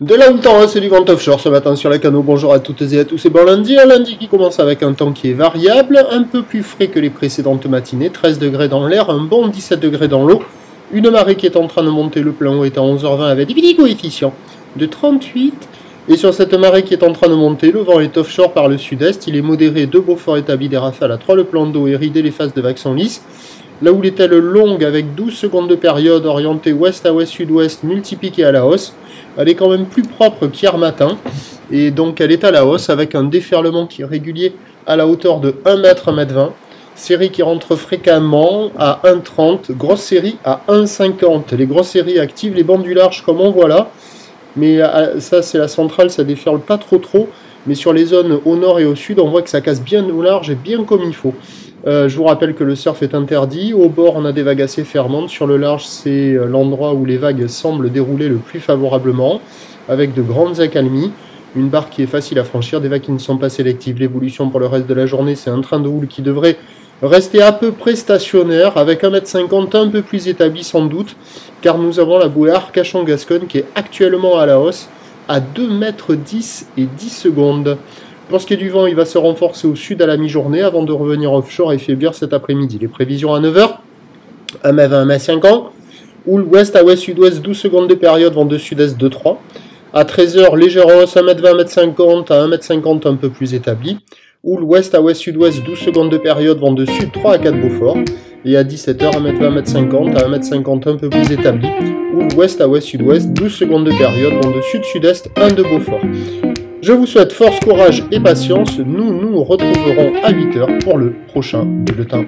De là où le temps, c'est du vent offshore ce matin sur les canaux. Bonjour à toutes et à tous, c'est bon lundi. Un lundi qui commence avec un temps qui est variable, un peu plus frais que les précédentes matinées. 13 degrés dans l'air, un bon 17 degrés dans l'eau. Une marée qui est en train de monter, le plein eau est à 11h20 avec des petits coefficients de 38. Et sur cette marée qui est en train de monter, le vent est offshore par le sud-est. Il est modéré, de Beaufort établi des rafales à 3, le plan d'eau et ridé les faces de vagues sont lisses. Là où les telles longues avec 12 secondes de période orientée ouest à ouest-sud-ouest multipliée à la hausse. Elle est quand même plus propre qu'hier matin, et donc elle est à la hausse avec un déferlement qui est régulier à la hauteur de 1 mètre, 1 mètre 20. Série qui rentre fréquemment à 1,30, grosse série à 1,50. Les grosses séries actives, les bandes du large comme on voit là, mais ça c'est la centrale, ça déferle pas trop, mais sur les zones au nord et au sud, on voit que ça casse bien au large et bien comme il faut. Je vous rappelle que le surf est interdit. Au bord, on a des vagues assez fermantes. Sur le large, c'est l'endroit où les vagues semblent dérouler le plus favorablement, avec de grandes accalmies. Une barre qui est facile à franchir, des vagues qui ne sont pas sélectives. L'évolution pour le reste de la journée, c'est un train de houle qui devrait rester à peu près stationnaire, avec 1,50 m un peu plus établi sans doute, car nous avons la bouée Arcachon-Gascogne qui est actuellement à la hausse, à 2,10 m et 10 secondes. Pour ce qui est du vent, il va se renforcer au sud à la mi-journée avant de revenir offshore et faiblir cet après-midi. Les prévisions à 9h, 1m20, 1m50. Houle ouest à ouest-sud-ouest, 12 secondes de période, vent de sud-est de 3. À 13h, légère hausse, 1m20, 1m50 à 1m50 un peu plus établi. Houle ouest à ouest-sud-ouest, 12 secondes de période, vent de sud 3 à 4 Beaufort. Et à 17h, 1m20, 1m50 à 1m50 un peu plus établi. Houle ouest à ouest-sud-ouest, 12 secondes de période, vent de sud-sud-est 1 de Beaufort. Je vous souhaite force, courage et patience. Nous nous retrouverons à 8h pour le prochain bulletin.